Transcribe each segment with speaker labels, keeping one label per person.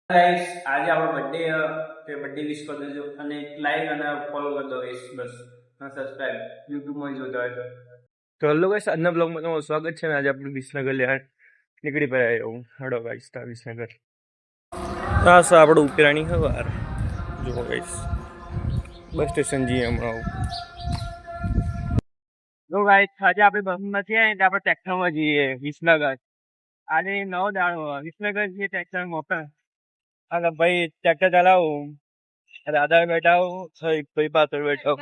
Speaker 1: Guys આજે આપણો birthday wish કરી દેજો અને લાઈક અને ફોલો કરી દો ગાઈસ બસ અને સબસ્ક્રાઇબ YouTube માં જોતા હોય તો હેલો ગાઈસ આજના બ્લોગમાં તમારું સ્વાગત છે. આજે આપણે વિસનગર લેવા નીકળી પડ્યા હું હડો ગાઈસ તા વિસનગર હા સર આપણો ઉપરાણી હવાર જો ગાઈસ બસ સ્ટેશન જઈએ હમણાં જો ગાઈસ આજે આપણે બસમાં છીએ એટલે આપણે ટ્રેક્ટરમાં જઈએ વિસનગર. આજે નવો દાડો વિસનગર જઈએ ટ્રેક્ટર મોકલ અને ભાઈ ટ્રેક્ટર ચલાવું દાદા બેઠા ભાઈ પાછળ બેઠો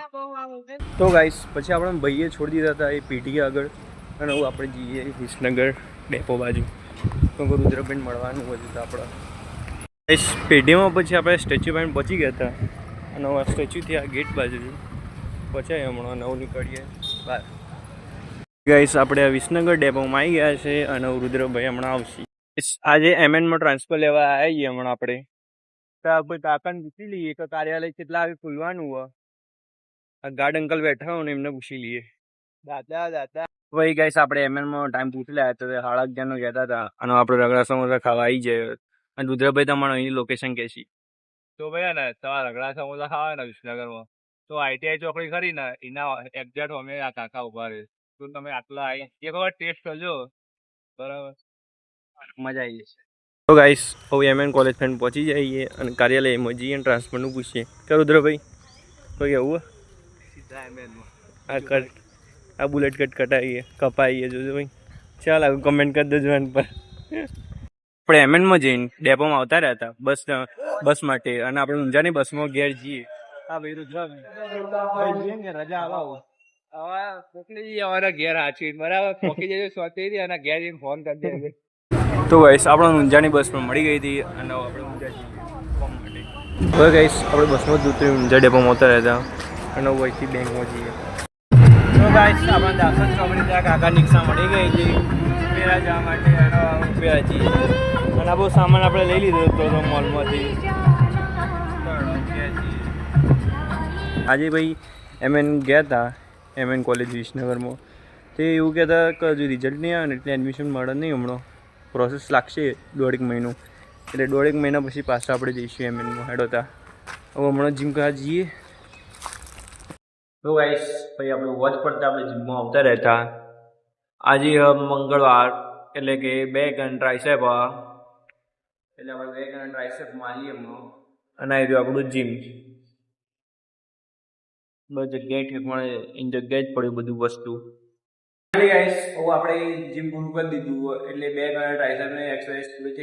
Speaker 1: તો ગાઈસ પછી આપણે ભાઈએ છોડી દીધા હતા એ પીટી આગળ અને હું આપણે જઈએ વિસનગર ડેપો બાજુ તો રુદ્રબેન મળવાનું હતું તો આપણે ગાઈસ પેઢીમાં પછી આપણે સ્ટેચ્યુ પોઈન્ટ પહોંચી ગયા હતા અને હવે સ્ટેચ્યુથી આ ગેટ બાજુ પહોંચાય હમણાં નવું નીકળીએ બહાર. ગાઈસ આપણે આ વિસનગર ડેપોમાં આવી ગયા છે અને રુદ્રભાઈ હમણાં આવશે. આજે એમએનમાં ટ્રાન્સફર લેવા આવ્યા છીએ હમણાં આપણે કાકાને પૂછી લઈએ કે કાર્યાલય કેટલા વાગે ખુલવાનું હોય. આ ગાર્ડ અંકલ બેઠા હોય ને એમને પૂછી લઈએ. દાદા ભાઈ ગાઈસ આપણે એમએનમાં ટાઈમ પૂછી લાયા તો 11:30 કહેતા હતા અને આપણે રગડા સમોસા ખાવા આવી જાય અને રુદ્રભાઈ તમારે અહીં લોકેશન કહે છે
Speaker 2: તો ભાઈ ને તમારે રગડા સમોસા ખાવા ને વિસનગરમાં તો આઈટીઆઈ ચોકડી ખરી ને એના એક્ઝેક્ટ અમે આ કાકા ઉભા રહે તો તમે આટલા આવી એક વખત ટેસ્ટ કરજો બરાબર
Speaker 1: મજા આવી જશે. તો ગાઈસ હવે એમએન કોલેજ ફ્રેન્ડ પહોંચી જઈએ અને કાર્યાલયમાં જઈએ અને ટ્રાન્સફરનું પૂછીએ કે રુદ્રભાઈ કોઈ કેવું
Speaker 2: સીધા એમએનમાં
Speaker 1: આ બુલેટ કટ કટાવીએ કપાવીએ જોજો ભાઈ ચાલ આવું કમેન્ટ કરી દેજો એન પર. આપણે એમએનમાં જઈને ડેપોમાં આવતા રહ્યા હતા બસ માટે અને આપણે ઊંઝાની બસમાં ઘેર જઈએ. હા ભાઈ રુદ્રભાઈ રજા આવો
Speaker 2: હવે મોકલી જઈએ અમારા ઘેર હાચી બરાબર પોકી જજો સોતી અને ઘેર જઈને ફોન કરી દેજો.
Speaker 1: તો ગાઈસ આપણે ઊંઝાની બસમાં મળી ગઈ હતી અને આપણે ઊંઝા જઈએ ફોર્મ માટે. હવે ગાઈસ આપણે બસમાં જ ઉતરી ઊંઝા ડેપોમાં આવતા રહ્યા હતા અને વહીથી બેંકમાં જઈએ. તો ગાઈસ આપણે દાસન ચોકડી ત્યાં કાકા રિક્ષા મળી ગઈ હતી પેલા જવા માટે અને ઉભ્યા છીએ અને આ બહુ સામાન આપણે લઈ લીધો હતો મોલમાંથી. આજે ભાઈ એમએન ગયા હતા એમએન કોલેજ વિસનગરમાં તે એવું કહેતા કે હજુ રિઝલ્ટ નહીં આવે ને એટલે એડમિશન મળે નહીં હમણાં પ્રોસેસ લાગશે 1.5 મહિનો એટલે 1.5 મહિના પછી પાછા આપણે જઈશું એમએનમાં હેડોતા. હવે હમણાં જીમ કરવા જઈએ. તો ગાઈસ ભાઈ આપણે વોચ પડતા આપણે જીમમાં આવતા રહેતા. આજે મંગળવાર એટલે કે 2 ગણ ટ્રાઇસેપ એટલે આપણે 2 ગણ ટ્રાઇસેપ મારીએ હમણાં અને આવી રહ્યું આપણું જીમ. બસ જગ્યાએ ઠેકવાણે એની જગ્યાએ જ પડ્યું બધું વસ્તુ. ગાઈસ હવે આપણે જીમ પૂરું કરી દીધું એટલે 2 ગણા ટ્રાઇસેપની એક્સરસાઇઝ પૂરી થઈ